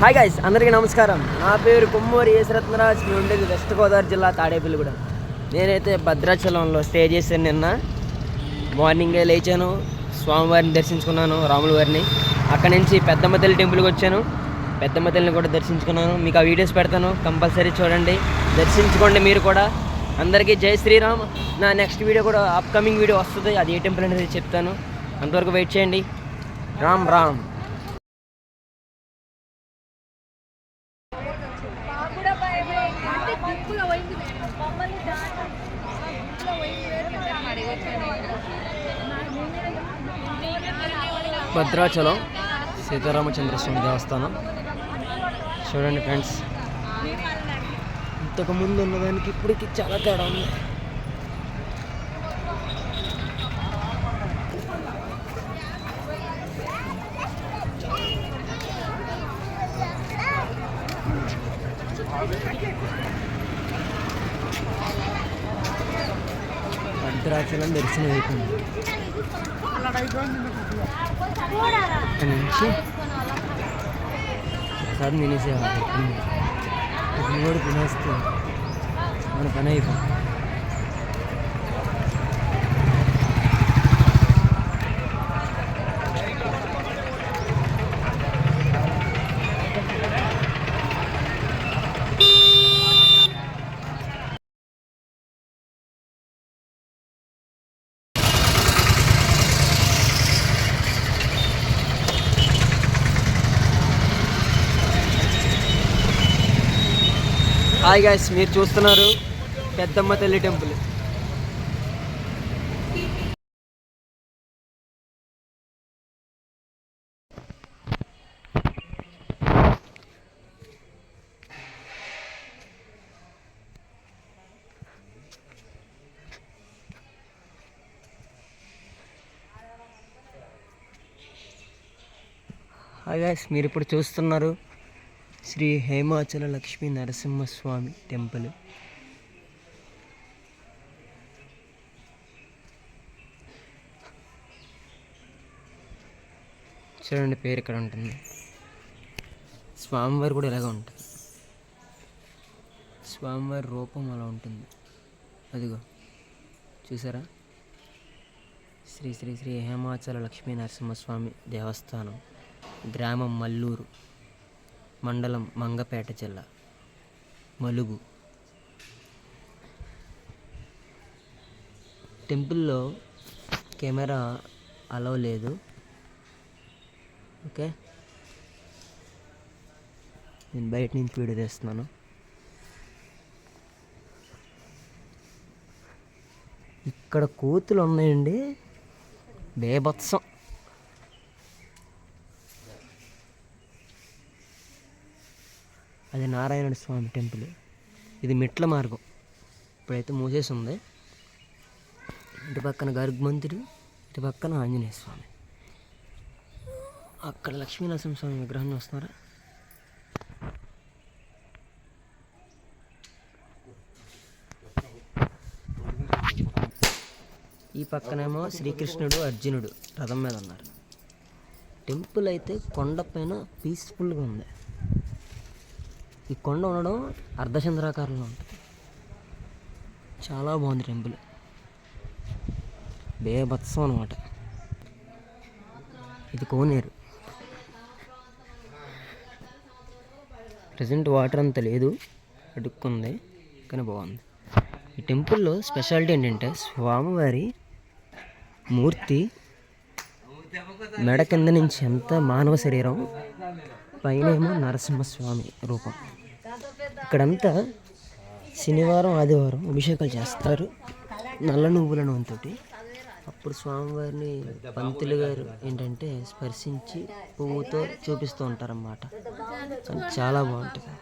Hi guys, అందరికీ నమస్కారం. నా పేరు కొమ్మూరి యేసరత్నరాజ్. మేము ఉండేది వెస్ట్ గోదావరి జిల్లా తాడేపల్లిగూడెం. నేనైతే భద్రాచలంలో స్టే చేశాను. నిన్న మార్నింగే లేచాను, స్వామివారిని దర్శించుకున్నాను, రాముల వారిని. అక్కడి నుంచి పెద్దమ్మ తల్లి టెంపుల్కి వచ్చాను. పెద్దమ్మ తల్లిని కూడా దర్శించుకున్నాను. మీకు ఆ వీడియోస్ పెడతాను, కంపల్సరీ చూడండి, దర్శించుకోండి మీరు కూడా. అందరికీ జై శ్రీరామ్. నా నెక్స్ట్ వీడియో కూడా అప్కమింగ్ వీడియో వస్తుంది, అది ఏ టెంపుల్ అనేది చెప్తాను. అంతవరకు వెయిట్ చేయండి. రామ్ రామ్. భద్రాచలం సీతారామచంద్రస్వామి దేవస్థానం చూడండి ఫ్రెండ్స్. ఇంతకుముందు ఉన్నదానికి ఇప్పటికి చాలా తేడా ఉంది. భద్రాచలం దర్శనం అయిపోయింది. అక్కడి నుంచి ఒకసారి తినేసేవాళ్ళు. ఇప్పుడు కూడా తినేస్తే మన పని అయిపోయింది. హాయ్ గైస్, మీరు చూస్తున్నారు పెద్దమ్మ తల్లి టెంపుల్. హాయ్ గైస్, మీరు ఇప్పుడు చూస్తున్నారు శ్రీ హేమాచల లక్ష్మీ నరసింహస్వామి టెంపుల్. చూడండి, పేరు ఇక్కడ ఉంటుంది. స్వామివారి కూడా ఇలాగ ఉంటుంది. స్వామివారి రూపం అలా ఉంటుంది. అదిగో చూసారా, శ్రీ శ్రీ శ్రీ హేమాచల లక్ష్మీ నరసింహస్వామి దేవస్థానం, గ్రామం మల్లూరు, మండలం మంగపేట జిల్లా, మలుగు. టెంపుల్లో కెమెరా అలౌ లేదు, ఓకే. నేను బయట నుంచి వీడియో తీస్తున్నాను. ఇక్కడ కోతులు ఉన్నాయండి, బేభత్సం. అది నారాయణుడి స్వామి టెంపుల్. ఇది మెట్ల మార్గం, ఇప్పుడైతే మూసేసి ఉంది. ఇటు పక్కన గర్భమంతుడు, ఇటు పక్కన ఆంజనేయ స్వామి. అక్కడ లక్ష్మీనరసింహస్వామి విగ్రహం వస్తున్నారా. ఈ పక్కనేమో శ్రీకృష్ణుడు, అర్జునుడు రథం మీద ఉన్నారు. టెంపుల్ అయితే కొండపైన పీస్ఫుల్గా ఉంది. ఈ కొండ ఉండడం అర్ధచంద్రాకారంలో ఉంటుంది. చాలా బాగుంది టెంపుల్, బేభత్సం అనమాట. ఇది కోనేరు. ప్రజెంట్ వాటర్ అంత లేదు, అడుక్కుంది, కానీ బాగుంది. ఈ టెంపుల్లో స్పెషాలిటీ ఏంటంటే స్వామివారి మూర్తి మెడ కింద నుంచి ఎంత మానవ శరీరం, పైనేమో నరసింహస్వామి రూపం. ఇక్కడంతా శనివారం ఆదివారం అభిషేకాలు చేస్తారు నల్ల నువ్వుల నూనెతోటి. అప్పుడు స్వామివారిని పంతులు గారు ఏంటంటే స్పర్శించి పువ్వుతో చూపిస్తూ ఉంటారన్నమాట. చాలా బాగుంటుంది.